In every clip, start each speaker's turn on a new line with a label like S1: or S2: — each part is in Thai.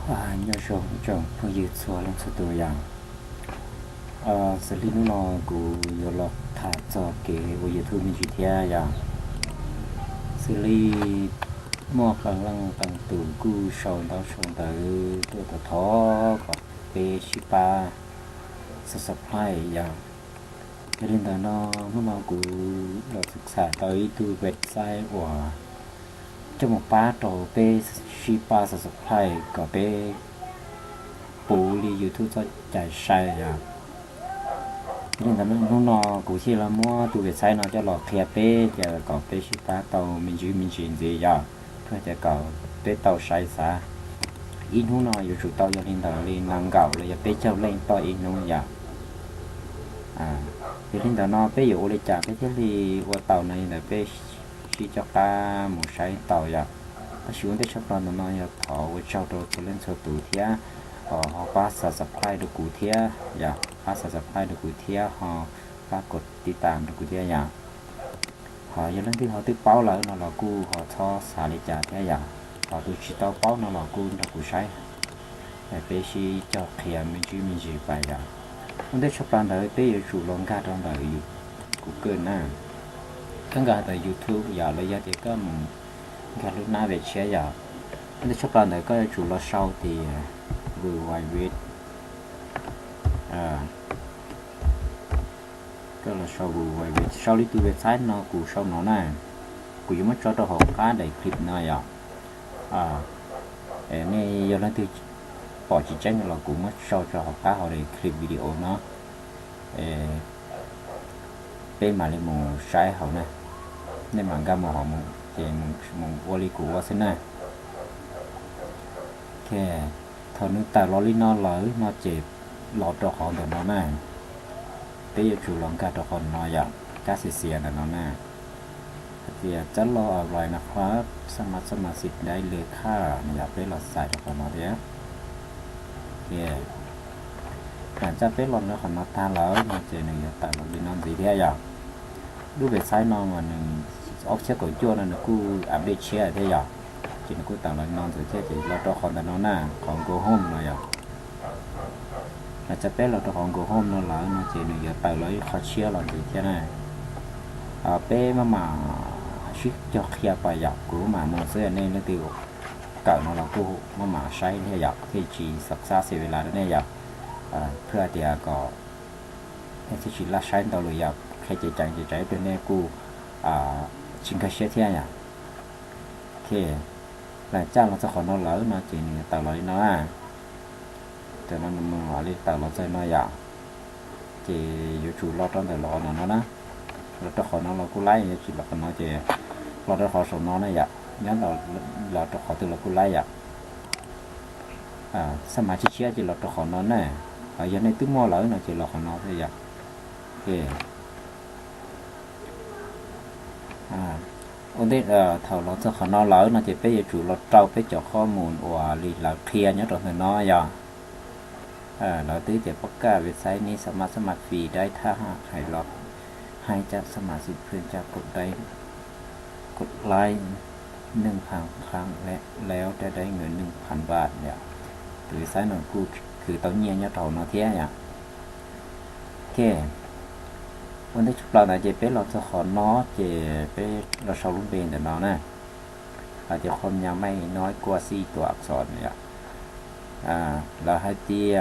S1: nhớ sổ chồng phương dự xóa lên sốตัวอย่างxử lý nó của giờ lọt thả cho cái vô dự thu mình chỉ theoอย่างxử lý mua càng lăng càng tủ cú sầu đó sầu tớiตัวต่อท้อก็เปชิปาสปายอย่างcho nên là nó mà củaเราศึกษาtới từ website của trong một bát đồ pe shipa supply có pe bù li YouTube cho chạy sai à nên là nó cũng chỉ là mua từ website nó cho lọ kia pe giờ có pe shipa tàu mình chuyển gì giờ thôiจะcó pe tàu sai xa in nóอยู่chủ tàu cho nên là lên năng gạo là pe châu lên to in nó giờ thì nên là nó peอยู่เลยจากcái li qua tàu này là pe chỉ cho ta một sai tàu giờ xuống tới shop nó nói họ với trao đồ cho lên số tủ thía họ pass supply được cụ thía giờ pass supply được cụ thía họปรากฏติดตามđược cụ thía giờ họ giờ lênที่họ tự báo lại nó là cụ họ cho xả lý trả thế giờ họ tự chỉ tao báo nó là cụ là cụ sai để bé si cho khía mình chỉ phải giờ hôm tới shop này bé chủ lòng cả trong đời Google nè các cái tại YouTube giờ lấy giá thì có cái lúc nào về chia giờ 근데 첫 번째 거 주로 사우디 그 와이빗 cái là sau waivit sau đi từ website nó cụ sau nó này cụ giống như cho họ cá để clip này này giờ nó từ bỏ chỉ tránh là cụ mất sau cho họ cá họ để clip video nó bên mà lên một sai họ này nên mà gam họ một cái một voli cụ vào thế này kè thằng nước ta lo nó lỡ nó chẹp lọt cho họ để nó nè bây giờ chủ lòng cả cho họ nó vậy cá xì là nó nè thì chắc lo vài nắp khóaสมาชิกได้เลยค่าอยากไปหลอดใส่cho họ nó đấy kèการจะไปหลอดแล้วเขาnó ta lỡ nó chẹp này tại lo nó gì thế vậyดูvề sai nó mà mình option của chỗ này nó cứ update share thế vậy chỉ nó cứ tạo lại non rồi thế thìเราต้องคนแต่nó nè còn go home rồi à làจะเป็นเราต้องcòn go home nó là nó chỉ nó giờ tạo lại khó chia là gì thế này bé mà ship cho kia phải dọc của mà nó sẽ nên nó tiêu cỡ nó là cô mà sai thế dọc thì chỉ sắp xa sẽ về lại đó này dọcเพื่อที่ก็ที่chỉ là sai taoเลยdọc khi chỉ chạy bên này cô chính cái xe thế nhỉ ok là cha nó sẽ khó nó lỡ nó chỉ tạo lại nó cho nó mình hỏi đi tạo nó sẽ nó giả chỉ dù chủ lo trong đời lo nó đó nó cho khó nó là cú lái chỉ là nó chỉ lo cho khó số nó này vậy nhớ là lo cho khó từ là cú lái vậy sao mà chỉ chỉ lo cho khó nó này ở giờ này cứ mua lỡ nó chỉ lo khó nó thôi vậy ok ổn định thầu nó sẽ khó nó lỡ nó chỉ bây giờ chủ nó trâu cái chỗ kho mùn và lì là kia nhớ rồi nó giờ nó tới chỉ bắt cả về sai níสมัครฟรีได้ถ้าหากใครล็อกให้จะสมัครสิเพื่อนจะกดได้กดไลค์1,000 ครั้งแล้วจะได้เงิน 1,000 บาทเนี่ยหรือใช้หน่อยกูคือต้องเงียบnhớ thầu nó thế nhỉ okวันที่ชุบเราเนี่ยจะเป็นเราจะขอน้อจะเป็นเราชอบรุ่นเป็นแต่น้อนะอาจจะคนยังไม่น้อยกว่า4 ตัวอักษรเนี่ยเราให้เตี้ย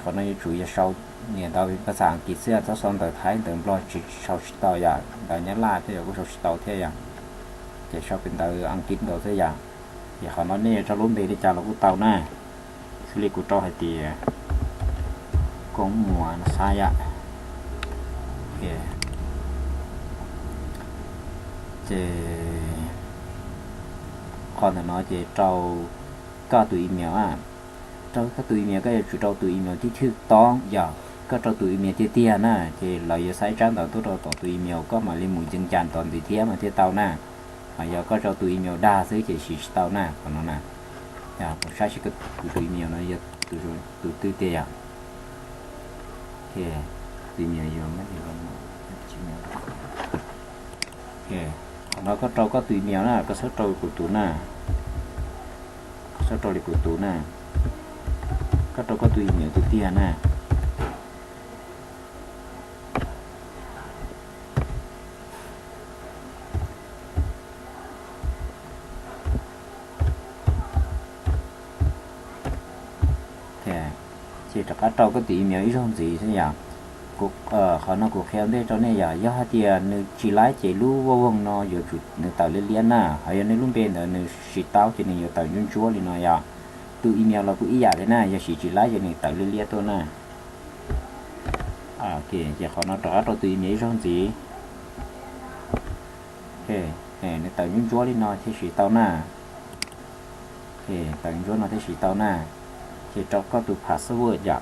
S1: คนนั้นจะช่วยชาวเนี่ยเราเป็นภาษาอังกฤษเสื้อจะสอนแต่ไทยเติมรอยชาวต่ออย่างแต่เนี้ยลาที่เราก็ชาวต่อเท่าอย่างจะชอบเป็นตัวอังกฤษเราเท่าอย่างอย่าขอน้อเนี่ยชาวรุ่นเป็นที่จะเราก็เตาหน้าสุริกุโตให้เตี้ยกงหมัวนะใช่อะchế còn là nói chế trâu có tùy email trâu có tùy email cái chủ trâu tùy emailที่ถูกต้องgiờ có trâu tùy emailที่เตี้ยนะchếเราจะใช้trangต่อตัวtùy emailก็มาเรียนหมู่จึงจานตอนที่เทียมาที่เตาหน้าgiờ có trâu tùy email đaซื้อchế chỉเตาหน้าcòn nó nè giờผมใช้ชื่อtùy email nó giờ tùyเตี้ยok tùy email giờ mấy thì ok nó có trâu có tùy mèo nè có số trâu của tủ nè số trâu của tủ nè có đâu có tùy nhiều tùy tiền nè chỉ cho các trâu có tùy nhiều ít không gì thế nhỉ cuộc họ nó cuộc khéo đây cho nên giờ do hai tiền nếu chỉ lái chỉ lu vô vòng nó giờ chủ nếu tàu lên liên na hay nếu luôn bên là nếu chỉ tàu chỉ nên giờ tàu nhún chúa thì nó giờ từ email là cũng ý giả thế này giờ chỉ lái cho nên tàu lên liên thôi nè kìa giờ họ nó trả cho tùy email không gì ok nếu tàu nhún chúa thì nó thì chỉ tàu nè ok tàu nhún chúa nó thì chỉ tàu nè thì cho có từ password giờ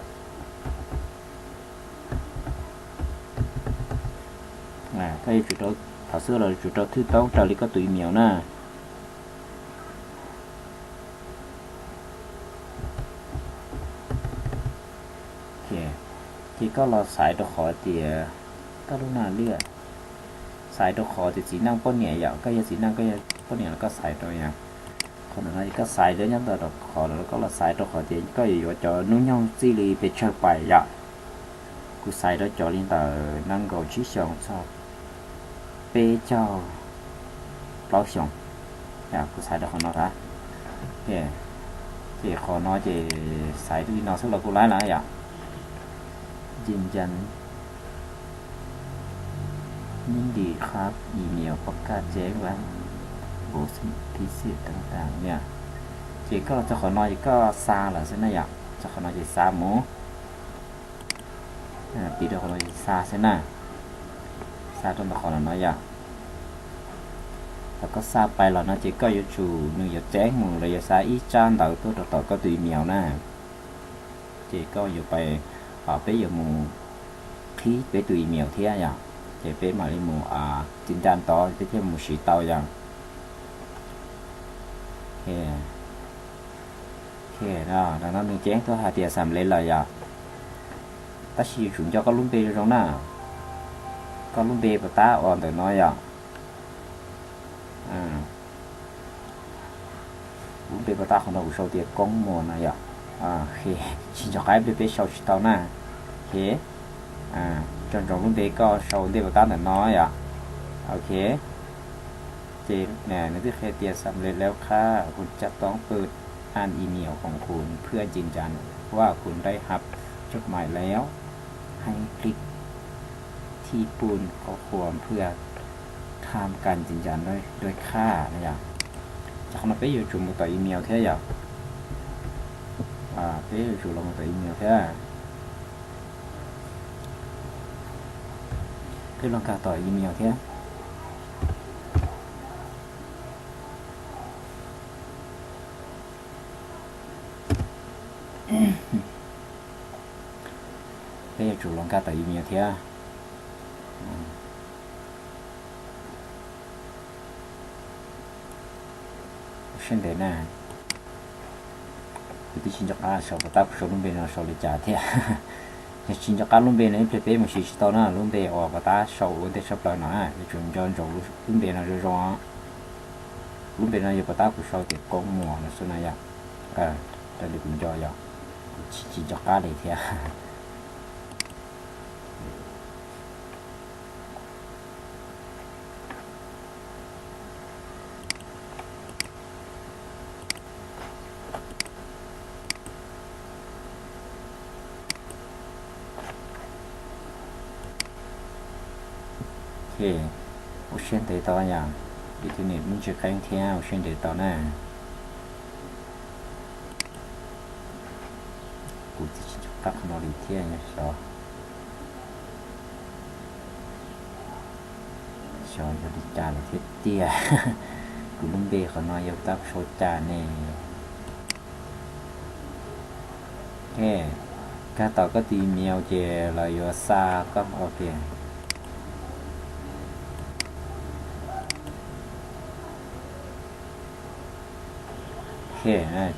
S1: cái chủ đầu thảo xưa là chủ đầu thứ tấu trả lý có tùy miểu nè thì có là xài đồ khó thì có lúc nào lựa xài đồ khó thì chỉ năng có nhẹ dạo cái chỉ năng cái có nhẹ là có xài rồi nha còn là có xài đấy nhá đồ khó là có là xài đồ khó thì có gì cho nó nhau chỉ lì về chơi bài dạo cứ xài đó cho lên tờ năng cầu chỉ xong sao bê cho bao xong ya cứ xài đó họ nói ra thì họ nói thì xài đi nó sẽ là cô lái lại ya dinh dần những gì khác email hoặc cả chế và bổ sung ký sựต่างๆเนี่ยchỉ có cho họ nói chỉ có xa là thế này ạ cho họ nói chỉ xa mố tí được họ nói xa thế này xa trong đó họ là nói ạแล้วก็ซาไปแล้วนะเจ๊ก็อยู่ชูนึงอย่าแจ้งมึงเลยอย่าซาอีจานต่อตัวต่อก็ตุยเมียวนะเจ๊ก็อยู่ไปไปอยู่มึงkhíไปตุยเมียวเที่ยอย่างเจ๊ไปมาเลยมึงจินจานต่อไปเที่ยวมึงสีเตาอย่างโอเคđóดังนั้นมึงแจ้งตัวหาเตียสามเลยเลยอย่างถ้าชีฉุนจะก็ลุ้มเบย์ตรงน่ะก็ลุ้มเบย์ปะตาอ่อนแต่น้อยอย่างlúc bây ta không đâu sau tiệc con mùa này ạ khi chỉ cho cái bê sau chỉ tao nè thế trong lúc bây có sau đây ta là nói ạ ok chị nè nếuที่เคยเตรียมสำเร็จแล้วค่ะคุณจะต้องเปิดอ่านอีเมลของคุณเพื่อยืนยันว่าคุณได้รับจดหมายแล้วให้คลิกที่ปูนข้อความเพื่อทำการยืนยันด้วยค่านะครับchắc nó phải dùng một tờ email thế giờ phải dùng một tờ email thế cái lần cả tờ email thế cái dùng lần cả tờ email thế xin để nè thì xin cho các số tác số luôn bên số để trả thế xin cho các luôn bên này phải một số to nữa luôn bên ở ta số để sắp lại nữa thì chúng cho luôn bên là rồi luôn bên này ta của số thì có mùa là số này à đây là cũng cho rồi xin cho các này thế option để to nhỉ internet mình chưa canh theo option để to nè cụ chỉ các nó đi theo nhỉ sao cho đi trả là thiết tia cụ lúc bêเขาnói yêu tác số trả nè cái tao có tìm email về là yêu xa các ok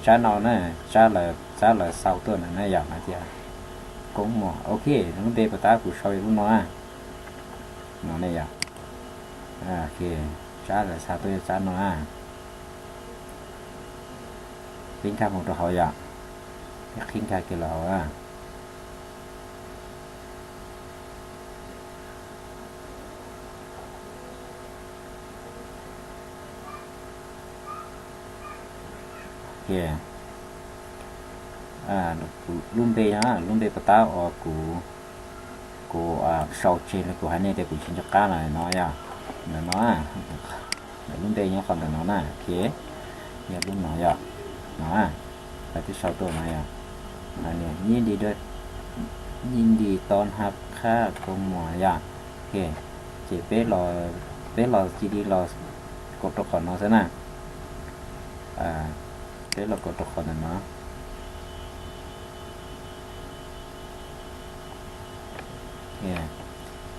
S1: trả nó nè trả là sau tuần này giảm là chưa cũng mà ok nó bê bà ta của sau lúc nó này à ok trả là sau tôi trả nó tính cả một câu hỏi khinh cả cái lò à yeah luôn bê á luôn bê bắt tao của sau trên là của hai này để của chính cho cá này nói à nó luôn bê nhá còn là nó nè kia giờ luôn nói à nó là cái sauตัวnàyเนี่ยยินดีด้วยยินดีตอนรับค่าก็หมอยโอเคเจ๊เป๊ะรอจีดีรอกดตัวขอนเนาะซะนะเป๊ะรอกดตัวขอนเนาะ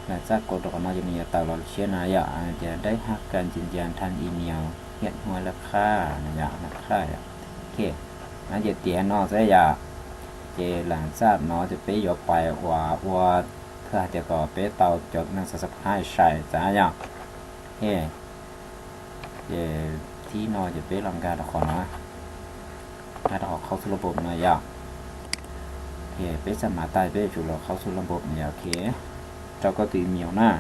S1: หลังจากกดตัวขอนเนาะจะมีตลอดเชียร์นะจะได้รับการยืนยันทางอีเมลเห็นหัวราคาราคาโอเคนั่นจะเตียนเนาะซะหลังจากnóจะไปยกไปว่าเพื่อจะก่อไปเตาจดนั่งสับให้ใส่จ้าอย่างที่nóจะไปลองการขอนะการขอเข้าสู่ระบบนะอย่างไปสมัครตายไปจุดเราเข้าสู่ระบบเนี่ยโอเคเจ้าก็ตีเหมียวหน้า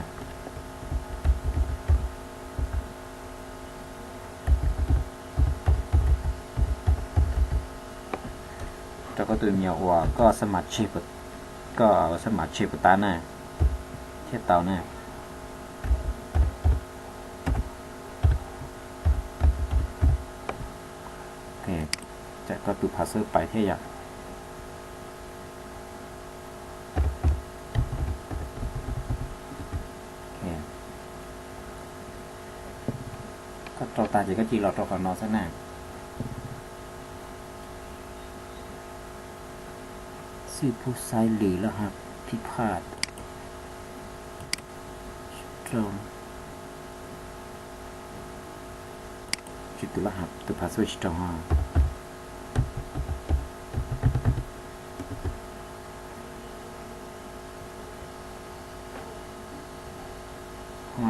S1: ก็ตัวเมียวัวก็สมัครชิปตาหน้าเทียบเตาหน้าโอเคจะก็ตัวพาสเซอร์ไปเทียบก็ต่อตาจะก็จีเราต่อกันนอนซะหน้าสื่อผู้ใช้หรือรหัสผิดพลาดตรงจุดตัวรหัสตัวพาสเวิร์ดตรงห้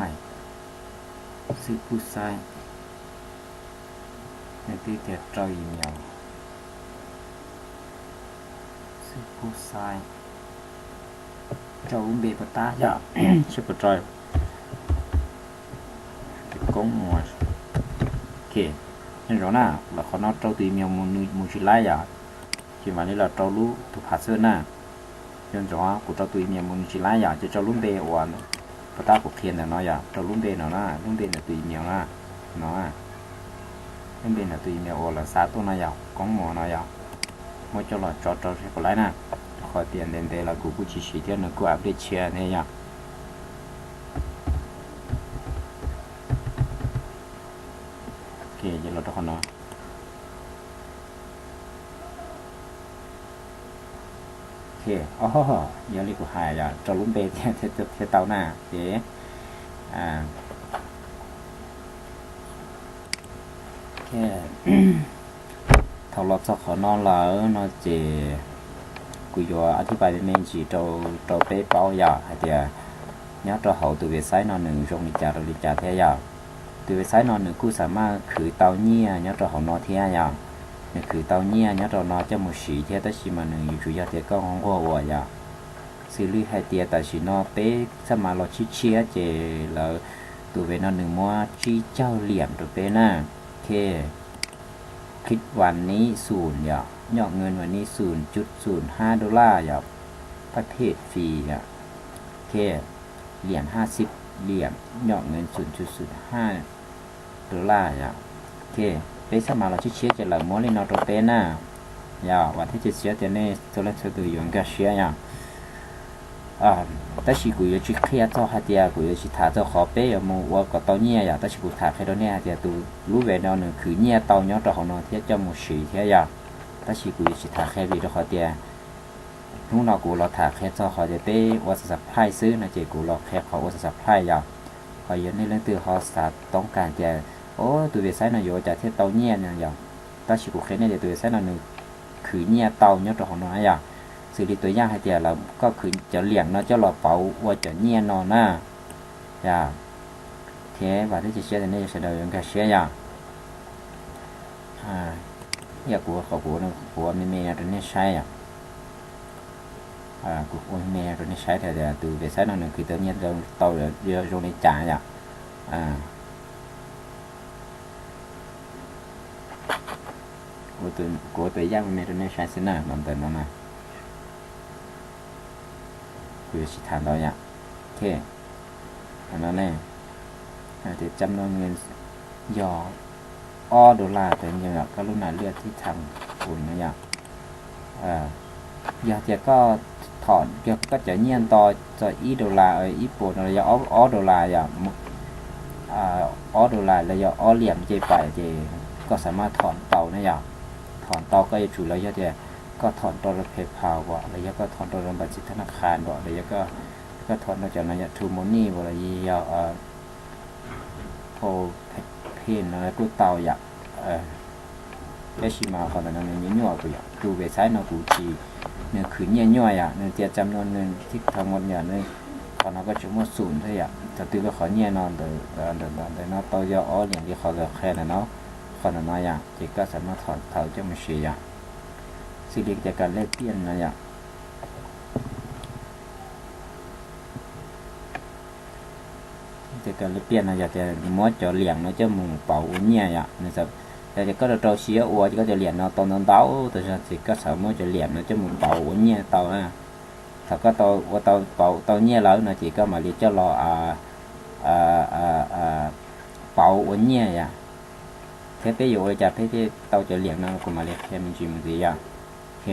S1: อยสื่อผู้ใช้ในที่เกิดเราอีเมลผู้ชายเจ้าเบปตาอย่าใช่ปะจอยกงมัวโอเคเห็นแล้วนะแล้วเขานัดเจ้าตีเมียมูชิไลอย่าที่มานี่เราเจ้ารู้ถูกผัดเสื้อหน้าเห็นจ้ากูเจ้าตีเมียมูชิไลอย่าจะเจ้าลุ่มเบอวันปตากูเทียนแต่น้อยอย่าเจ้าลุ่มเบน้อยนะลุ่มเบน่ะตีเมียนะน้อยลุ่มเบน่ะตีเมียอวันละสาตัวน้อยอย่ากงมัวน้อยอย่าไม่เจ้าหล่อจอดใช่ปะไรนะขอเตียนเดนเดlàกูchỉ chỉ tiền nóกูupdate share này nhá ok giờ là đó nó ok giờ đi của hai giờ cho lúc bê theo tàu nè để ok thầu lọt cho khó non là nó chỉกูจะอธิบายในจีเราไปเป้าอย่าเดียเนี่ยเราเขาตัวเว็บไซต์นอนหนึ่งตรงนี้จะเราลิจาเทียอย่างตัวเว็บไซต์นอนหนึ่งกูสามารถคือเตาเนี่ยเนี่ยเราเขานอเทียอย่างเนี่ยคือเตาเนี่ยเนี่ยเรานอจะมุสีเทียแต่ชิมาหนึ่งอยู่จุยาเทียก็ห้องวัวอย่างซีรีส์ให้เทียแต่ชินอเป๊สมาเราชี้เชียเจแล้วตัวเว็บนอนหนึ่งมัวชี้เจ้าเหลี่ยมตัวเป๊น่ะเคคลิปวันนี้ศูนย์อย่างยอดเงินวันนี้ 0.05 ดอลลาร์อย่างประเภทฟรีโอเคเหรียญ50เหรียญยอดเงิน 0.05 ดอลลาร์อย่างโอเคไปสมัครเราเชียร์จะหลังมอลินอตเปน่าอย่างวันที่จะเชียร์จะเนี่ยตัวเลขตัวอยู่ก็เชียร์อย่างแต่สิกูจะชี้เคลียร์เจ้าหาเดียกูจะชี้ถาเจ้าขอเป้ยมูว่าก็ตอนนี้อย่างแต่สิกูถาแค่ตอนนี้เดียตัวรู้เวลาหนึ่งคือเนี่ยตอนย้อนตัวของน้องที่จะมูสีที่อย่างแต่สิกูจะถาแค่วีตัวขอเดียนู้นเรากูเราถาแค่เจ้าขอเดียเป้วัสดุไพ่ซื้อนะเจกูเราแค่ขอวัสดุไพ่อย่างพอเยอะในเรื่องตัวเขาสัตว์ต้องการเดียโอ้ตัวเว็บไซต์นโยจะที่เตาเนี่ยอย่างแต่สิกูแค่เนี่ยตัวเว็บไซต์นหนึ่งคือเนี่ยเตาย้อนตัวของน้องอย่างสื่อตัวอย่างให้เดียเราก็คือจะเลี้ยงเนาะจะหล่อเป๋าว่าจะเนียนนอนหน้าเทว่าที่จะเชื่อในนี้จะเดินกับเชื่ออย่าง อยากกูเขากูนะกูไม่เมียตัวนี้ใช้อ่ะกูไม่เมียตัวนี้ใช้แต่từ về sai nóคือtự nhiên rồi tàu rồi rồi trảอ่ะcủa tự giác mẹ nó sai xin nè làm tên nó này cứ chỉ thằng đó nhá ok nó này thì trăm nó nguyên do đô laแต่ยังแบบก็รุ่นไหนเลือดที่ทำอุ่นนะอย่างอยากจะก็ถอนก็จะเงียนต่อจะ$1ญี่ปุ่นอะไรอย่างดอลลาร์อย่างดอลลาร์แล้วอย่างเหลี่ยมเจไปเจก็สามารถถอนเตานะอย่างถอนเตาก็จะจุแล้วจะก็ถอนตัวเพย์พาวบ่อะไรก็ถอนตัวบัญชีธนาคารบ่อะไรก็ถอนจากนั้นทูโมนี่บ่อะไรอย่างโพเพนอะไรกูเตาอย่างได้ชิมาก่อนนั้นเนี่ยย่อๆกูอย่างดูเว็บไซต์เรากูจีเนี่ยคือเนี่ยย่อยอ่ะเนี่ยเตียจำนวนเงินที่ทั้งหมดเนี่ยเนี่ยเขาเราก็จะมั่วศูนย์เท่าอย่างแต่ตัวก็เขาเนี่ยนอนเดี๋ยวเนาะตัวยอเหลี่ยมที่เขาจะแค่นั้นเนาะเขาน้อยอย่างเจ๊ก็สามารถถอนเท้าจะไม่เสียอย่างสิ่งเดียวจากการเล่นเปี้ยนนะอย่างจากการเล่นเปี้ยนนะอย่างแต่มอสจะเหลี่ยมnóจะมุงเป่าเนี่ยอย่างนะครับแต่ก็เราเสียอัวก็จะเหลี่ยมเนาะตอนนั้นเต้าแต่จะก็สามารถจะเหลี่ยมnóจะมุงเป่าเนี่ยเต้านะถ้าก็เต้าว่าเต้าเป่าเต้าเนี่ยแล้วนะchỉก็มาเรียกจะรอเป่าเนี่ยอย่างthế bây giờจะthế thì tàuจะเหลี่ยมนะก็มาเรียกแค่มันจีมันดีอย่างโอเค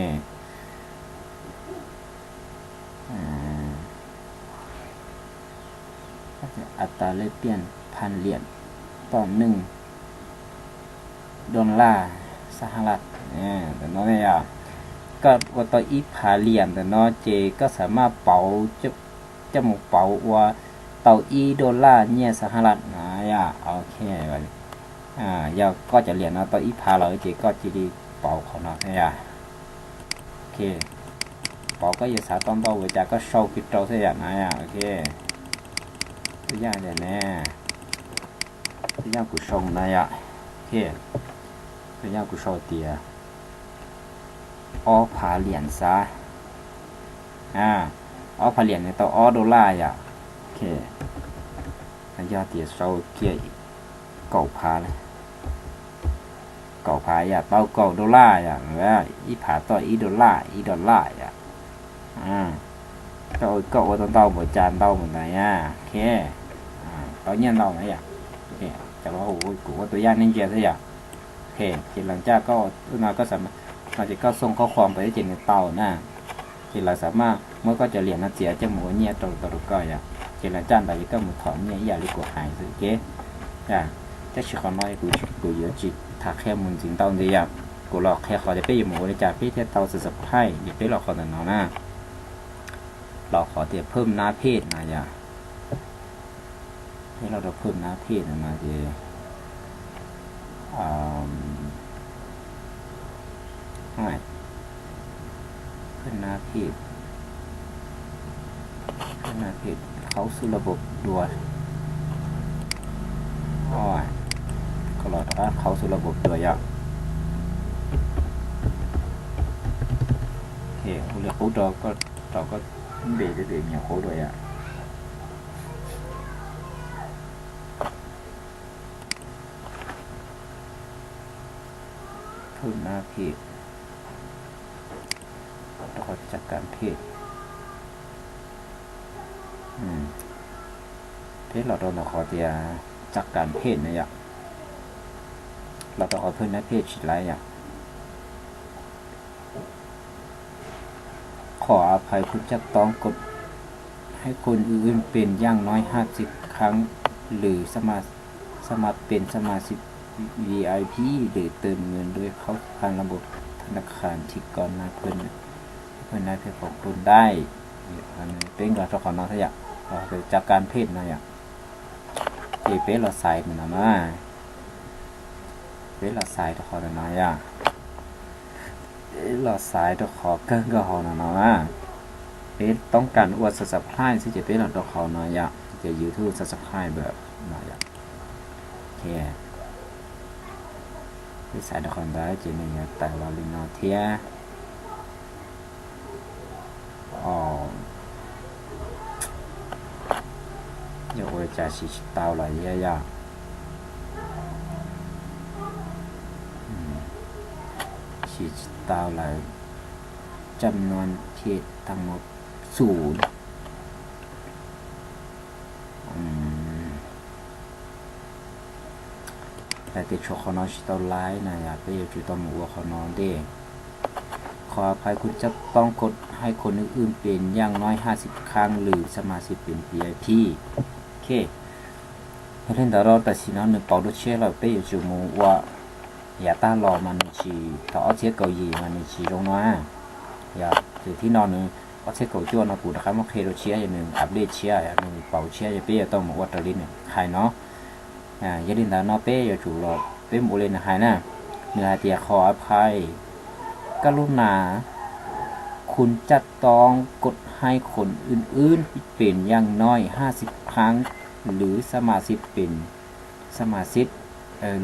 S1: อัตราแลกเปลี่ยนพันเหรียญต่อ$1สหรัฐแต่น้อยเนี่ยก็ว่าต่ออีผาเหรียญแต่น้อยเจก็สามารถเป่าจะหมกเป่าว่าต่อ$เนี่ยสหรัฐนะโอเคไปยาก็จะเหรียญนะต่ออีผาเราเจก็จะดีเป่าของเราเนี่ยโอเคเป่าก็อย่าสาต้องต่อเวลาก็โชว์คลิปเราเสียนะโอเคตัวอย่างเดี๋ยวนี้ตัวอย่างกูส่งนะโอเคตัวอย่างกูโชว์เตียผาเหรียญซะผาเหรียญในต่อ$โอเคอันยอดเตียโชว์เกียเก่าผาเลยเก่าผาเต้าเก่า$แล้วอีผาต่อ$ก็ว่าต้องเต้าหมดจานเต้าหมดไหนโอเคตอนนี้เต้าไหนโอเคแต่ว่าโอ้กูว่าตัวอย่างนี่เกียร์ซะอย่างโอเคหลังจากก็ทุกนายก็สามารถเราจะก็ส่งข้อความไปที่เจนในเต้าที่เราสามารถเมื่อก็จะเหรียญนัดเสียจะหมูเนี่ยตรงก็ที่หลังจากเราก็หมุนถอนเนี่ยอย่าลิกหายสิเก๋จะชื่อเขาน้อยกูเยอะจิตถ้าแค่มุนจริงเต้าเดียวกูหลอกแค่ขอจะไปอยู่หมูในจ่าพี่เที่ยวเต้าสุดๆให้หยิบไปหลอกคนนั้นนะเราขอเดี๋ยวเพิ่มหน้าเพศนะให้เราเพิ่มหน้าเพศมาเดี๋ยวขึ้นหน้าเพจเขาสู่ระบบด้วยก็รอแต่ว่าเขาสู่ระบบด้วยโอเคเรื่องคู่เราก็เดี๋ยวอย่างคู่ด้วยเพิ่มหน้าเพจแล้วก็จัดการเพจเราโดนขอเตียจัดการเพจเนี่ยเราต้องเอาเพิ่มหน้าเพจชิดไรขออภัยคุณจะต้องกดให้คนอื่นเป็นอย่างน้อย50 ครั้งหรือสมัครเป็นสมาชิก VIP หรือเติมเงินด้วยเข้าผ่านระบบธนาคารที่ก่อนหน้าเพื่อนได้เพจของคุณได้เป็นกับเจ้าของน้องทะยะเราจากการเพจนะเป็นเราใส่เหมือนกันนะเป็นเราใส่ตัวขอหน่อยเราใส่ตัวขอเกินก็ขอหน่อยเป็นต้องการอวดสับไพ่ที่จะเป็นเราตัวขอหน่อยจะยูทูบสับไพ่แบบหน่อยโอเค สายดอกคอนได้จีนี่แต่เราลินอเทียอ๋อเดี๋ยวจะชิตาวอะไรเยอะๆชิตาวอะไรจำนวนที่ทั้งหมด0แต่ติดโชคอนอชิตาวไลน์นะอยากไปอยู่จุดต่อมัวคอนอเดขออภัยคุณจะต้องกดให้คนอื่นๆเป็นอย่างน้อย50ครั้งหรือสมาชิกเป็น VIP โอเคเรื่องแต่เราแต่สินะหนึ่งเป่าดูเชื่อเราไปอยู่จุดมัวอย่าตาหล่อมันชีต่อเอาเชือกเกาหลีมันชีลงน้อยอย่าถือที่นอนนึงเอาเชือกเกาจ้วนนะกูนะครับว่าเคโรเชียอย่างหนึ่งอัปเดตเชียอย่างหนึ่งเป่าเชียจะไปต้องมาวัดตะลินเนี่ยใครเนาะอย่าดินแต่เนาะไปอยู่จุดเราไปหมู่เลยนะใครนะเนื้อเตียขออภัยกรุณาคุณจะต้องกดให้คนอื่นๆเป็นอย่างน้อย50ครั้งหรือสมาชิกเป็นสมาชิก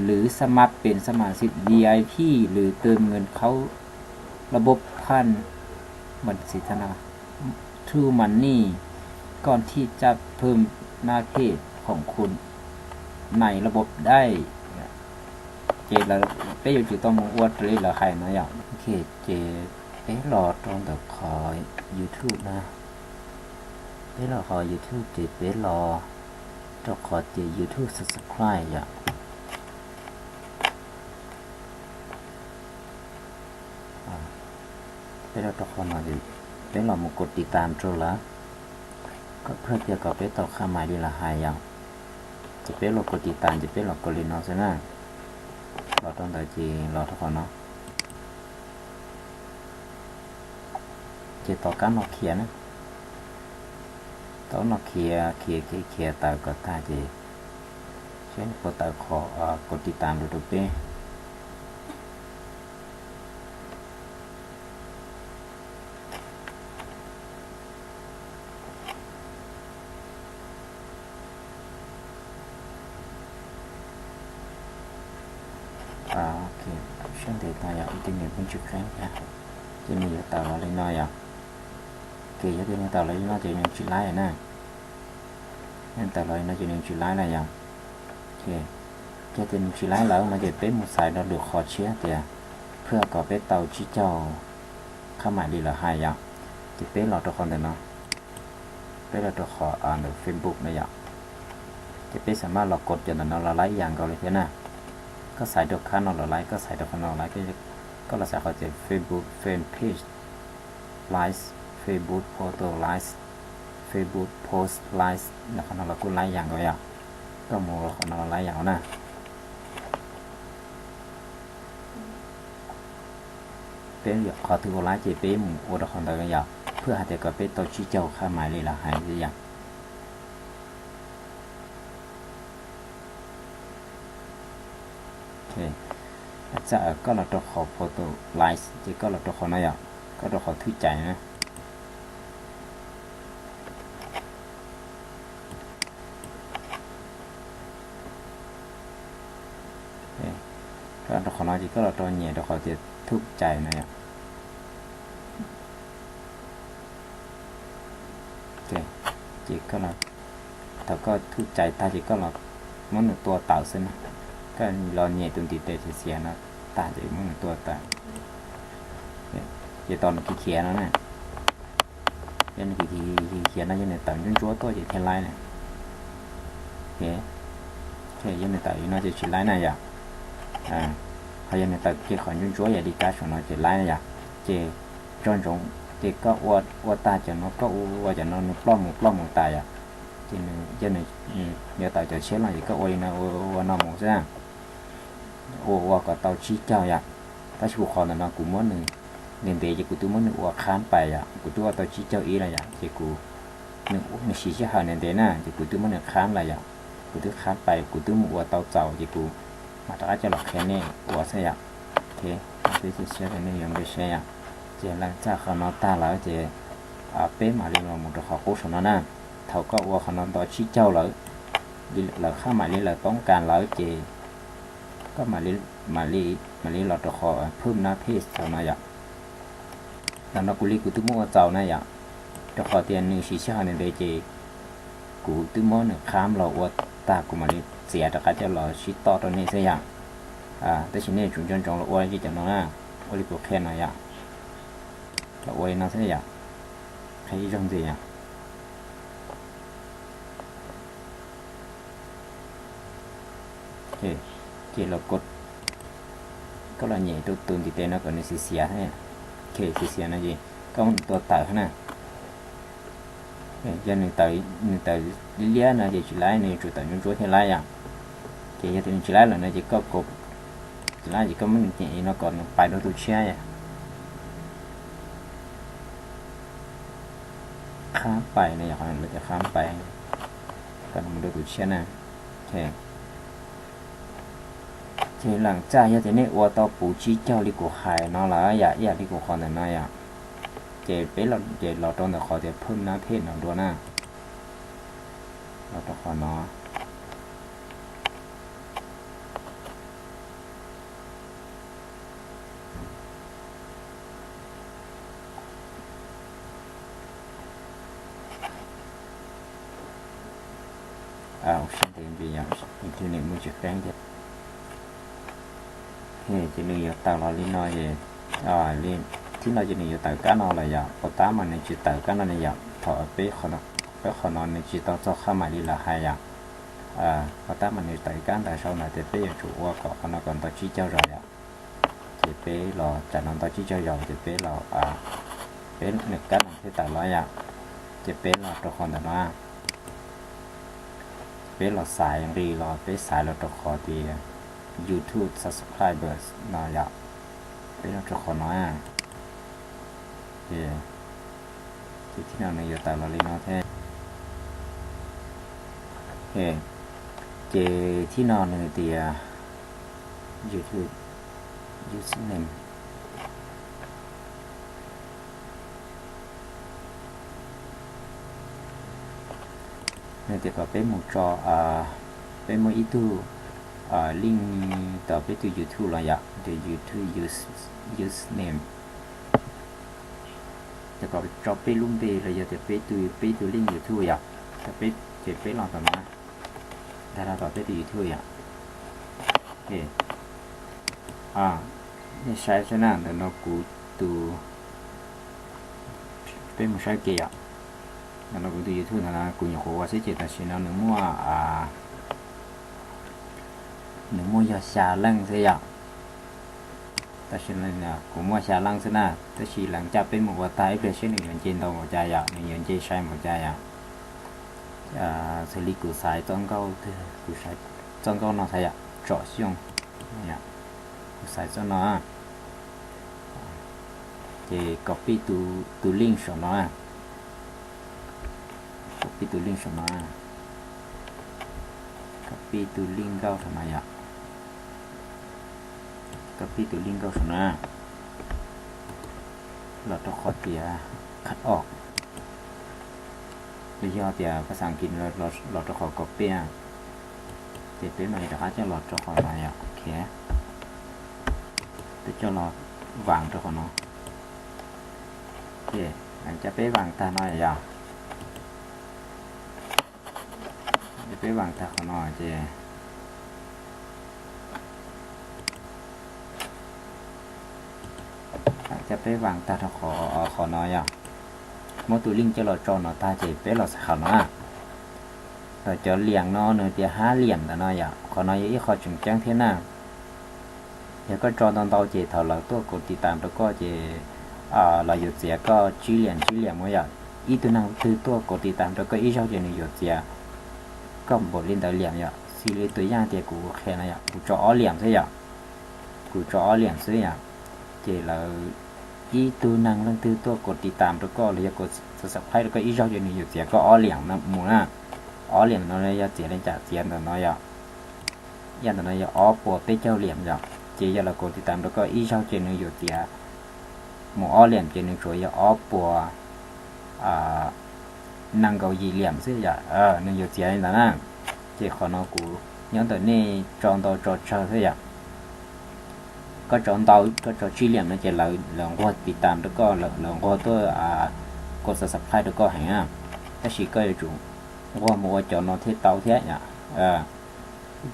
S1: หรือสมัครเป็นสมาชิก VIP หรือเติมเงินเขาระบบพันบัญชีธนา True Money ก่อนที่จะเพิ่มหน้าเขตของคุณในระบบได้เจเราไปอยู่จุดต้องอวดเลยเหรอใครนะอย่างโอเคเจรอตรงแต่คอย YouTube นะรอคอย YouTube เจรอจะขอเจ YouTube Subscribe อย่างเราต้องขอมาดิเรามากดติดตามโจละก็เพื่อเกี่ยวกับไปต่อข้ามาดีละหายอย่างจะเป็นเรากดติดตามจะเป็นเรากดลินเอาซะนะเราต้องแต่จีเราทุกคนเนาะจะต่อการเราเขียนนะตอนเราเขียนแต่ก็ท่าจีเช่นกดแต่ขอกดติดตามดูดูเป้โอเคช่างเด็กตายอย่างที่เนี่ยเป็นจุดแข็งนะจะมีอยู่ต่อเราเลยน้อยอ่ะเกี่ยวกับต่อเราเลยน้อยจะยังจุดไล่นะนั่นต่อเราน่าจะยังจุดไล่อะไรอย่างโอเคจะเป็นจุดไล่แล้วมันจะเป็นmộtสายเราđượcขอเชื่อแต่เพื่อก่อเป็นเตาชี้เจ้าข้าหมายดีละหายอย่างจะเป็นเราตัวคนเดียวเนาะเป็นเราตัวขออ่านใน Facebook นะอย่างจะเป็นสามารถเรากดอย่างนั้นเราไลค์อย่างก็เลยเท่านั้นก็ใส่ดอกค้านเราไลค์ก็ใส่ดอกค้านเราไลค์ก็เราใส่เขาจะ Facebook Fan Page Likes Facebook Photo Likes Facebook Post Likes แล้วเขาเราก็ไลค์อย่างก็อย่างก็โมเราเขาเราไลค์อย่างนะเป็นขอถือว่าไลค์จะเป็นโอ้เราคนเราก็อย่างเพื่อให้แต่ก็เป็นตัวชี้เจ้าข้าหมายเลยละหายอย่างโอเคจะก็เราตัวขอ Photo Likes จะก็เราตัวขอนะอย่างก็ตัวขอทุกใจนะเราขอน้อยจีก็เราตัวเหนียเราขอจะทุกใจนะอย่างโอเคจีก็เราแต่ก็ทุกใจตาจีก็เรามันตัวเต่าซึ่งก็เราเหนียตุนติเตเสียนะตาจีมันตัวเต่าจีตอนขี้เขียนแล้วนะยันขี้เขียนนะยันในเต่ายันจั่วตัวจีเทนไลน์เนี่ยโอเคใช่ยันในเต่ายันน่าจะชิ้นไลน์นะอย่างเขายังในตะเกียบขอนยุ่งจ้วยอย่าดีการของเราจะไล่นะเจจนจงเจก็อวดตาจะnóก็อวดจะnóปล้อมตายเจนึเจนึเดี๋ยวตาจะเชื่อเราก็อวยนะอวน้องหมูซะอวก็เตาชี้เจ้าถ้าชูคอนะกูม้วนหนึ่งเรียนเบจะกูตัวม้วนหนึ่งอวค้านไปกูตัวเตาชี้เจ้าอีอะไรเจกูหนึ่งมันชี้เชื่อหาเรียนเดน่ะเจกูตัวม้วนหนึ่งค้านอะไรกูตัวค้านไปกูตัวม้วนเตาเจ้าเจกูมาตราจะหลอกแค่นี้หัวเสียโอเค这些写的内容的这样这来在和那大佬这北马里我们的好故事呢เขาก็ว่าเขานอนต่อชี้เจ้าเลยเราข้าหมายนี้เราต้องการเราเจก็ ก็มาลีหลอดตะคอเพิ่มหน้าเพศเท่านั้นอย่างแล้วเรากูลีกูตุ้มว่าเจ้านั่นอย่างตะคอเตียนหนึ่งชี้ชาหนึ่งเดจีกูตุ้มว่าหนึ่งข้ามเราว่าตากูมาลีเสียแต่ก็จะรอชี้ต่อตอนนี้เสียอย่างแต่ชิ้นนี้จุ่มจนจงเราว่าที่จะน้องว่าลีกูแค่นั่นอย่างเราว่านั่นเสียอย่างใครจังเสียอย่างที่เรากดก็เราเหยียดตัวตุนติดเต้นแล้วก็ในสีเสียให้สีเสียนะจีก็ตัวเต่าขนาดgiờ mình tới lia này chỉ lái này chủ tàu những chỗ thì lái à thì giờ thì chỉ lái là này chỉ có cột chỉ lái chỉ có mấy cái nó còn phải đôi tụi xe à khám bài này hỏi làจะkhám bài còn một đôi tụi xe này thì lần cha giờ thì này qua tàu bù chi cho đi của hải nó là dạ đi của con này à chế bé lọt trong là khó để phun nó thế nào đó na lọt trong khó nó xem thì bây giờ internet mua chiếc cánh chứ thì chỉ nên tao là liên nói về liênที่เราจะหนีอยู่แต่กันเอาอะไรอย่างพอตามันในจิตแต่กันอะไรอย่างถอดไปขอนอนในจิตต้องเข้ามาดีละหายอย่างพอตามันในแต่กันแต่ชาวนาจะไปอยู่จู่ว่าก่อนก่อนตอนชี้เจ้าเราอย่างจะไปรอจากนั้นตอนชี้เจ้าเราจะไปรอเป็นหนึ่งกันที่แต่ละอย่างจะเป็นรอตัวคนแต่ว่าเป็นรอสายอย่างดีรอเป็นสายรอตัวคอดี YouTube subscribers นออย่างเป็นรอตัวคนน้อยที่nào này giờ tạo là lên nó thếที่นอนในเตีย YouTube usernameในเตียก็เป็นหมู่จอเป็นหมู่อีตูลิงก์ต่อไปตัว YouTube เลยอ่ะตัว YouTube usernameจะก็จอบไปลุ่มไปเลยจะไปตัวลิงก์ YouTube อ่ะจะไปลองต่อมาแต่เราต่อไปตัว YouTube อ่ะนี่ใช้ชนะแต่เรากูตัวเป็นไม่ใช่เกี่ยแล้วเรากูตัว YouTube นะกูอยากหัวใช้เจตนาชินะหนึ่งมั่วยาชาลังเสียแต่ฉันเลยเนี่ยผมว่าชาลังซะนะแต่ชีหลังจากเป็นหมวดตายเป็นเช่นหนึ่งเงินเจนตัวหมวดใจอ่ะหนึ่งเงินเจใช้หมวดใจอ่ะสลิกูสายจ้องเก้าเธอกูใช้จ้องเก้าน้องใช่อ่ะเจาะช่องเนี่ยกูใส่จ้องน้องเจ copy ตัว link ของน้อง copy ตัว link ของน้อง copy ตัว link เก้าทำไมอ่ะcopy ตัว link เก้าของน้องเราต้องขอเตียคัดออกbây giờ thìภาษาอังกฤษเราจะขอ copy จะเป็นไหมแต่จะเราจะขออะไรอ่ะโอเคจะchoเราวางตัวของน้องโอเคหลังจะไปวางตาหน่อยอ่ะจะไปวางตาของน้องจะไปวางตาขอน้อยอ่ะมอตูลิงจะเราจอเนาะตาเจ็บไปเราสักหน่อยเราจะเลี้ยงเนาะเนื้อเดียห้าเหลี่ยมแต่น้อยอ่ะขอน้อยยี่ขอจุ่มแจ้งเท่าน่ะเดี๋ยวก็จอตอนเตาเจ็บเท่าเราตัวกดติดตามแล้วก็เจ็บเราหยุดเสียก็ชี้เหลี่ยมไว้อ่ะอีตัวนั้นคือตัวกดติดตามแล้วก็อีเจ้าเจนี่หยุดเสียก็บทเรียนแต่เหลี่ยมอ่ะซีรีส์ตัวอย่างเดียวกูแค่นั้นอ่ะกูจอเหลี่ยมใช่อ่ะกูจอเหลี่ยมใช่อ่ะเจ็บเราอีตัวนั่งเรื่องตัวกดติดตามแล้วก็เราจะกดsubscribeแล้วก็อีเจ้าเจนี่หยุดเสียก็เหลี่ยมนะหมูน่ะเหลี่ยมน้อยจะเสียได้จากเสียแต่น้อยอ่ะยันแต่น้อยปัวไปเจ้าเหลี่ยมจ้ะเจียเรากดติดตามแล้วก็อีเจ้าเจนี่หยุดเสียหมูเหลี่ยมเจนี่ช่วยปัวนั่งเกาหลีเหลี่ยมซิจ้ะนึกหยุดเสียนั่นนะเจ้าขอน้องกูย้อนแต่นี่จองตัวจดเชอซิจ้ะ có chọn tàu có cho chi liệm nó chỉ là qua bị tạm đó có là qua tôi có sự subscribe đó có hả cái gì có chủ qua mua cho nó thế tàu thế nhá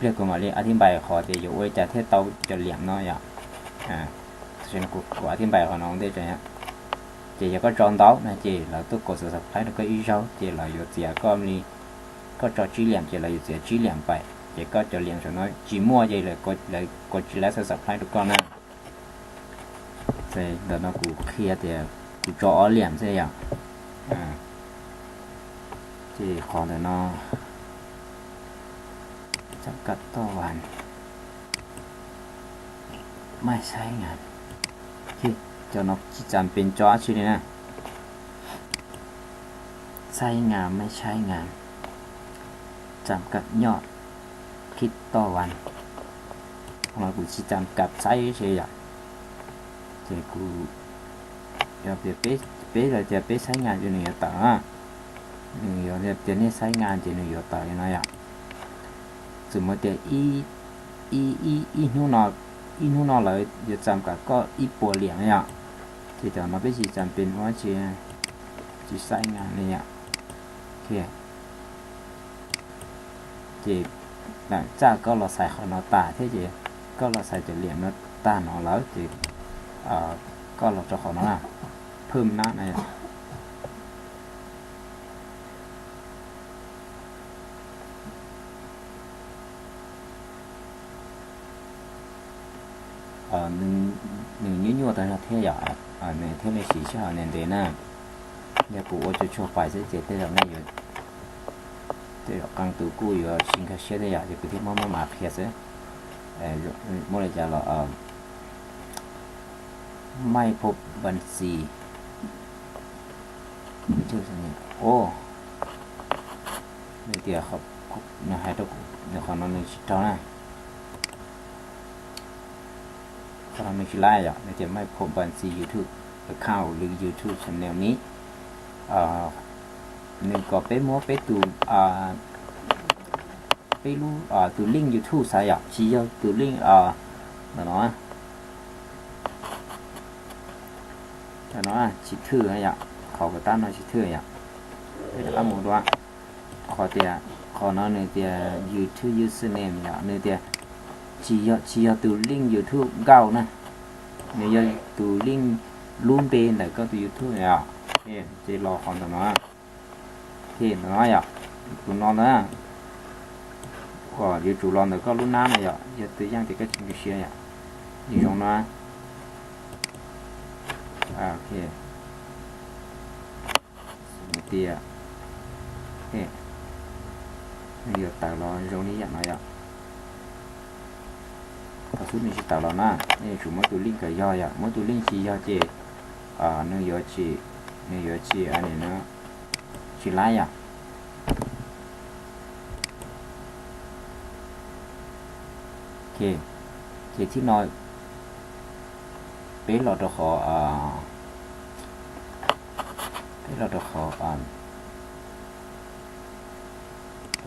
S1: việc của mà điอธิบายขอจะอยู่ไว้จะเทเตาจะเหลี่ยมน้อยฉันกูอธิบายของน้องได้ใจฮะchị có tròn táo này chị là tôi có sự thấy được cái ý sao chị là有姐có mi có cho chỉ liệm chị là有姐chỉ liệm vậy chị có cho liệm rồi nói chỉ mua vậy là có chỉ là sự thấy được con này thì đợt nó cũng kia thì cũng cho liệm thế à thì còn thì nó chắc cắt to hoànไม่ใช่งานที่จะนกที่จำเป็นจอชื่อนี่นะใช้งานไม่ใช้งานจำกัดยอดคิดต่อวันเรากูที่จำกัดใช้เฉยๆแต่กูอยากจะเป๊ะเราจะเป๊ะใช้งานอยู่ในต่างหนึ่งอยากจะเนี่ยใช้งานจะหนึ่งอยากต่อยังไงสมมติอีนู่นเลยจะจำกัดก็อีปัวเหลี่ยมเนี่ยที่แต่เราไม่ใช่จำเป็นว่าจะใช้งานเนี่ยโอเคจีหลังจากก็เราใส่ของเราตาที่จีก็เราใส่จะเหลี่ยมเราตาเนาะแล้วจีก็เราจะของเราเพิ่มหน้าเนี่ยหนึ่งยั่วแต่ละเที่ยวเนี่ยเที่ยวในสีชาเนี่ยเดน่าเนี่ยกูว่าจะโชว์ไฟเสียเจ็ดได้แล้วเนี่ยอยู่เดี๋ยวกลางตัวกูอยู่ชิงคาเชียได้อย่างที่มาเพียเสียเมื่อไรจะเราไม่พบบัญชีชื่อสัญญาโอ้ไม่เดี๋ยวครับเนี่ยให้ตัวเดี๋ยวขอนอนในชิดเท่านั้นถ้าเราไม่คิดไล่อ่ะเราจะไม่พบบัญชี YouTube account หรือ YouTube channel นี้หนึ่งก็เป็นโมเป็นตัวเป็นรู้ตัวลิงก์ YouTube ใช่อ่ะชี้เอาตัวลิงก์นั่นเนาะนั่นเนาะชี้ถือให้อ่ะเขาก็ตั้งเราชี้ถืออ่ะเป็นข้อมูลว่าขอเดียขอเนาะเนี่ยเดีย YouTube username อ่ะเนี่ยเดียchỉ từ link YouTube gạo này nếu như từ link luôn bên này có từ YouTube này à chỉ lo còn nó thì nó à tụi nó nữa giờ chủ lo nó có luôn nam này à giờ tự nhiên thì cái chuyện cái xe à đi trong nó ok một tia giờ tạo lo trongนี้อย่างไรอ่ะถ้าสุดนี่จะตัดแล้วนะนี่ชูมาตัวลิงก์กับย่อยมาตัวลิงก์ชี้ย่อเจเนื้อย่อชีอันนี้เนาะชีไล่โอเคที่น้อยเป็นเราจะขอ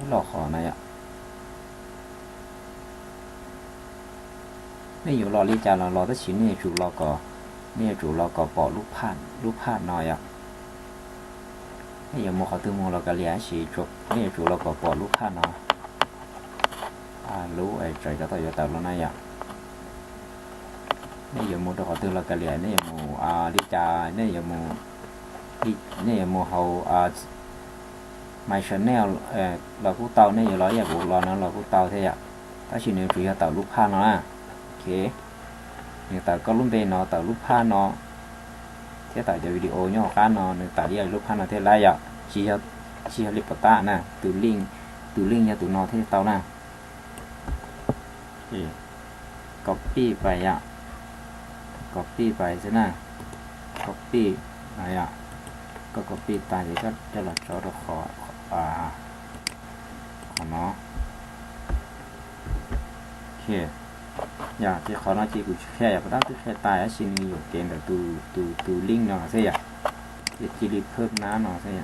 S1: เราขอนะนี่อยู่รอรีจาเราถ้าชิ้นนี่จูเราก็ปอลูกพาดน้อยนี่อยู่โมเขาตัวโมเราก็เลี้ยงสีจบนี่จูเราก็ปอลูกพาดน้อยรู้ไอ้ใจก็ต่อยต่อแล้วนะนี่อยู่โมตัวเขาตัวเราก็เลี้ยงนี่อยู่โมรีจานี่อยู่โมเขาMy Channel เรากูเตานี่อยู่ร้อยอย่างกูรอนั้นเรากูเตาเท่ถ้าชิ้นนี้จูจะเตาลูกพาดน้อยโอเคnhưng ta có lúc đây nó tạo lúc pha nó thế tại cho video nhỏ cá nó nên tại đi lúc pha nó thế lại ạ chỉ cho clip ta nè từ link nha tụi nó thế tao nè thì copy vậy ạ copy vậy thế nè copy này ạ có copy tại thì rất là cho nó khó của nó ok thìเขาน่าจะกูแค่อยากได้แค่ตายชิ้นนี้อยู่เกณฑ์แต่ตูลิงก์เนาะใช่ไหมจะจีรีเพิ่มน้าเนาะใช่ไหม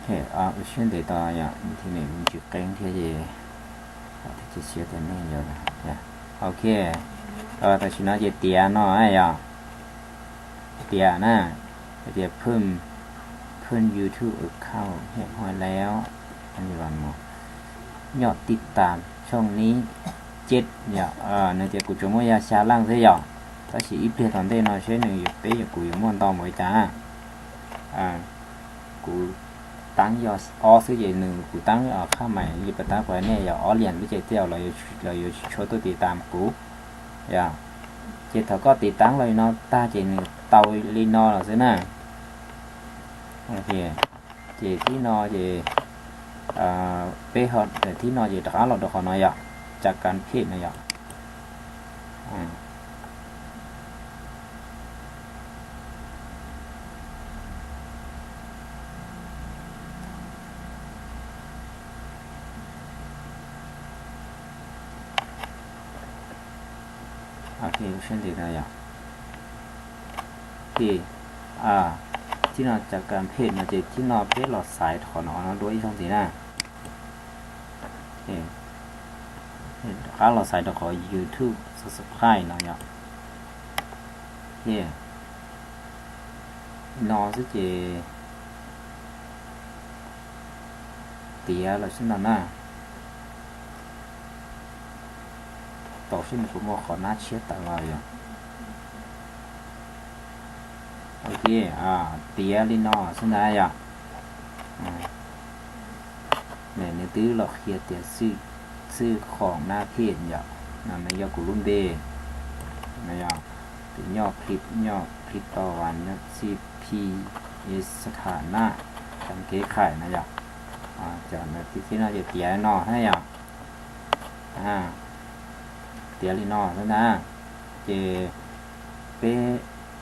S1: thế xuyên để ta ya thì này mình chụp cánh thế gì thì chỉ xuyên thế này rồi nè ok ta chỉ nói về tiền nó ấy à tiền nè đểเพิ่ม YouTube เข้าเรียบร้อยแล้วอันนี้วันหมดยอดติดตามช่องนี้7เนี่ยในเจ้ากูจะมั่วยาชาล่างเสียอย่างถ้าสิอีเพลตอนเต้นใช้หนึ่งอยู่เป๊ะกูอยู่ม่วนตอมไว้จ้ากูตั้งยอซื้อใหญ่หนึ่งกูตั้งข้าใหม่รีบตั้งไว้เนี่ยอย่าเหรียญไม่ใช่เตี้ยวเราอยู่โชว์ตัวติดตามกูอย่าเจ้าเขาก็ติดตั้งเลยเนาะตาเจหนึ่งเตาลีนอหรอซินะโอเคเจที่นอเจเป๊ะฮอตแต่ที่นอเจตะการเราดอกน้อยอ่ะจากการเพศนะอ่ะโอเคเช่นเดียวกันอ่ะที่ที่นอจากการเพศนะเจที่นอเพศหลอดสายถอนออกนะด้วยช่องสีหน้าเราใส่ตัวของ YouTube subscribe เนาะเนี่ยนอสิเจเตียเราชิ้นนั้นน่ะต่อชิ้นผมขอหน้าเช็ดตลอดอย่างโอเคเตียลินอชิ้นไหนอ่ะเนี่ยในตื้อเราเคลียร์เตียซื้อของหน้าเพจอย่างนั่นในยอดกุลุ่มเดในยอดถึงยอดคลิปต่อวันนะ CPS สถานะการเก๋ไข่นะยอดจากนั้นที่น่าจะเตียนอให้ยอดเตียลินอแล้วนะเจเป้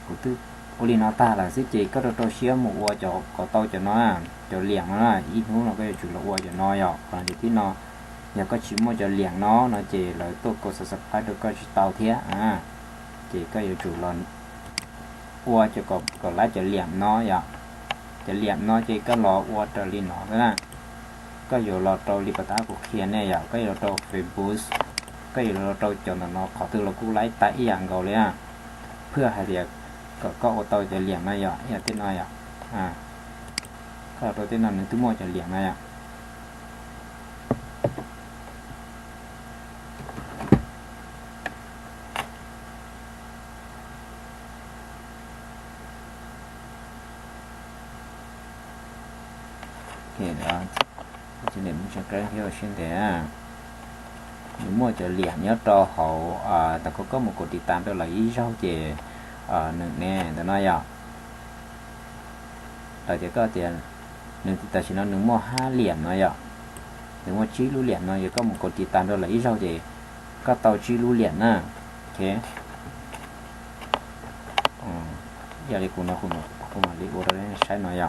S1: กุตึโอลินอตาlàสิเจก็ตัวเชี่ยวหมูวัวจะก็โตจะน้อยจะเลี้ยงนะอีนู้นเราก็จะจุดละวัวจะน้อยอ่ะตอนที่นออย่าก็ชิมว่าจะเลี้ยงnóเจเลยตัวกดsubscribeตัวก็จะเตาเทียเจก็อยู่จุดร้อนวัวจะก็ไล่จะเลี้ยงnóอย่าจะเลี้ยงnóเจก็รอวัวจะลิ้นnóนะก็อยู่รอตัวริปตากูเขียนเนี่ยอย่าก็อยู่ตัว Facebook ก็อยู่รอตัวจนnóขอตัวเรากูไล่ตายอย่างเก่าเลยเพื่อให้เรียกก็เอาตัวจะเลี้ยงนะอย่าเต้นน้อยก็ตัวเต้นนั้นนึกถึงว่าจะเลี้ยงนะcho nên mình sẽ cái theo xuyên thế nếu màจะเหลี่ยมnhớ cho họ ta có một cuộcติดตามđó là ý sao về nương nè ta nói vậy ta chỉ có tiền nương ta chỉ nói nương mua 5 เหลี่ยมnói vậy nương mua 7 เหลี่ยมnói vậy có một cuộcติดตามđó là ý sao về có tàu 7 เหลี่ยมนะโอเคอย่าเรียกคุณมาเรียกว่าอะไรใช้nói vậy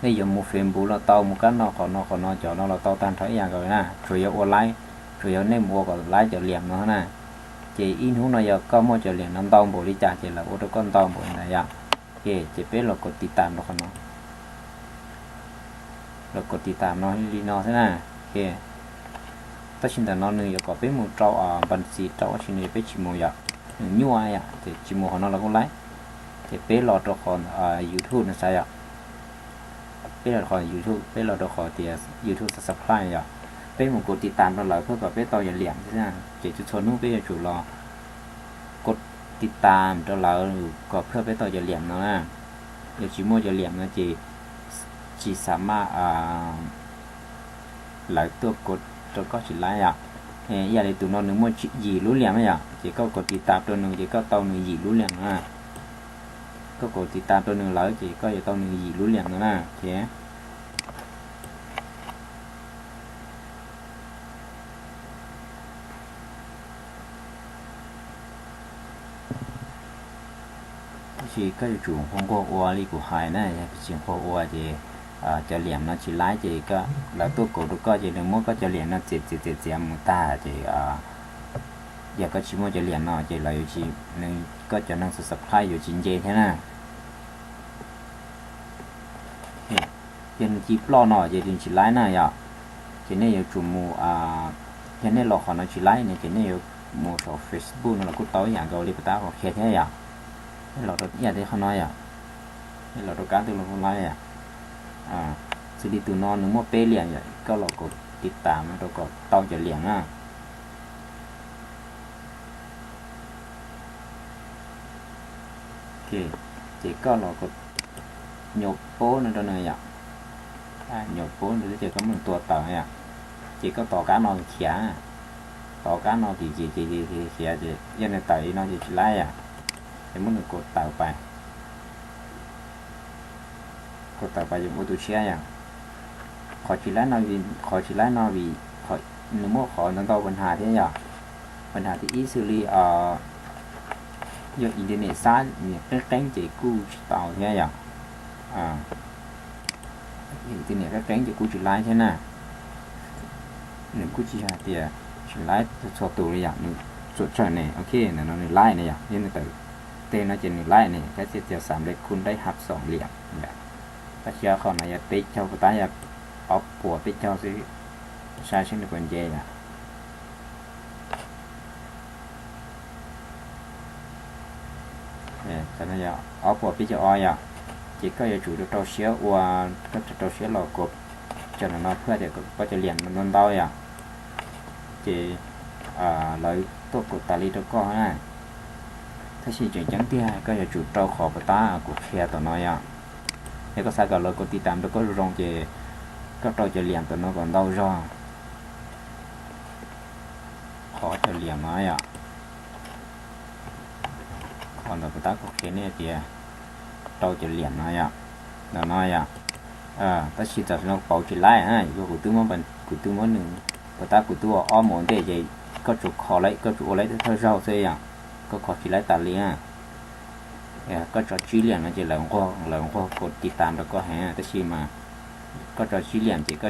S1: bây giờ một phim bù là tàu một cái nó còn nó cho nó là tàu tan thấy rồi nè chủ yếu online chủ yếu nên mua còn lái cho liền nó nè chỉ in hướng này giờ có mua cho liền năm tàu bộ đi trả chỉ là ô tô con tàu bộ này vậy kì chỉ biết là cột titan nó còn nó là cột titan nó đi nó thế nè kì tất nhiên là nó nữa có biết một trâu bằng xì trâu chỉ này biết chỉ mua vậy nhua vậy thì chỉ mua nó là con lái thì biết là trâu còn YouTube nó sao vậy bây giờ khỏi YouTube bây giờ khỏi thì YouTube subscribe rồi bây mộtกดติดตามเราเลยเพื่อแบบต่ออย่าเหลี่ยมใช่ไหมเจจุดชนนู้นbây giờ chủรอกดติดตามเราก็เพื่อไปต่ออย่าเหลี่ยมเนาะเดี๋ยวชิโมอย่าเหลี่ยมนะจีสามารถหลายตัวกดตัวก็ฉินไล่อย่าเลยตัวน้องหนึ่งโมยีรู้เหลี่ยมไหมเจก็กดติดตามตัวหนึ่งเจก็ต่อหนึ่งยีรู้เหลี่ยมนะก็กดติดตามตัวหนึ่งแล้วจีก็จะต้องหนึ่งยีรู้เหลี่ยมนะโอเคchỉ cái chủ không có oa li của hai này chỉ có oa thì cho liền nó chỉ lái thì có là tôi cổ tôi coi thì đừng muốn có cho liền nó chỉ một ta thì giờ có chỉ muốn cho liền nó chỉ là chỉ nên có cho năng subscribeอยู่จริงๆthế nào hiện chỉ lo nọ giờ thì chỉ lái này à chỉ nên yêu chủ mù cho nên lọ họ nó chỉ lái này chỉ nên yêu một số Facebook nó là cũng tối dạng rồi đi bắt tao khe thế à lọ đó nhà thì không nói à lọ đó cá từ nó không nói à xử lý từ non nó mua pê liền vậy có lọ cóติดตามnó có taoจะเลี้ยงโอเคchỉ có lọ có nhột bố nó cho này à nhột bố nó chỉ có mộtตัวต่อเนี่ยchỉ cóต่อcá non khíaต่อcá non thì khía chỉ yên là tẩy nó chỉ lái thì muốn được cột tàuไปcột tàuไปdùng ô tô xe khỏi chỉ lái nó vì khỏi nếu mà khỏi nó đâu vấn hà thế nhở vấn hà thì ít xử lý giờ internet xa các tránh chỉ cu tàu thế nhở internet các tránh chỉ cu chỉ lái thế nào nếu cu chỉ hạt thì chỉ lái cho tù đi mình chuột trời này ok là nó lái này nên từ tên nó chỉ lái này cái sẽ sắm đểคุณได้หัก2เหลี่ยมแบบถ้าเชื่อเขาเนี่ยติ๊กเจ้าก็ตายออกปวดติ๊กเจ้าสิใช้ชิ้นเป็นเจcho nên là ở bộ bây giờ oi chỉ có chủ được trâu xíu và các trâu xíu lò cột cho nó phải để có cho liền nó đau chỉ lấy tốt của tali cho con nàyถ้าชี้จุดจังที่ให้ก็จะจุดเราขอบตากูเคลียร์ตัวน้อยแล้วก็ใส่กับเราก็ติดตามแล้วก็ลงเจก็เราจะเลี้ยงตัวน้อยก่อนเรารอขอจะเลี้ยงน้อยcòn là người ta có cái này thì đâu chỉ liền nói nó nói ta chỉ cho nó bảo chỉ lại cái của tôi muốn bằng của tôi muốn đừng người ta của tôi ở muốn để gì có chụp khó lấy có chụp lấy theo rau thế có khó chỉ lấy tạt liền có cho chỉ liền nó chỉ là cóติดตามแล้วก็hả ta chỉ mà có cho chỉ liền chỉ có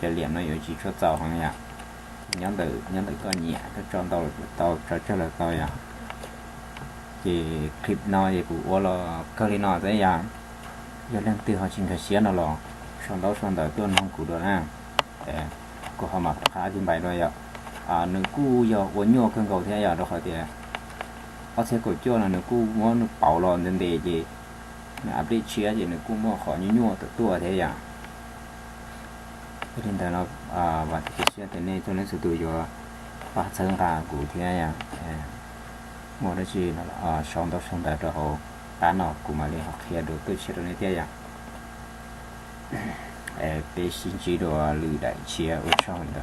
S1: liền nó有chỉ cho giàu hàng nhớ từ có nhẹ cái tao cho là tao thì clip nói của là cái này nói thế giờ lên từ họ chính thức nó là xong đó tôi không cụ được có họ mặc khá trình bày rồi nửa cú giờ uốn nhô cơn cầu thế giờ đó khỏi thì họ sẽ cổ cho là nửa cú muốn bảo lòn đến để gì áp đi chia gì nửa cú mua khỏi nhô tua thế giờ cái nên nó và cái chia thế này cho nên sự tự do và sơn ra cụ thế mua cái gì nó xong đó rồi bán nó cũng mà đi học kia được tôi chia được thế vậy bé xin chỉ đồ lười đại chia ở trong đó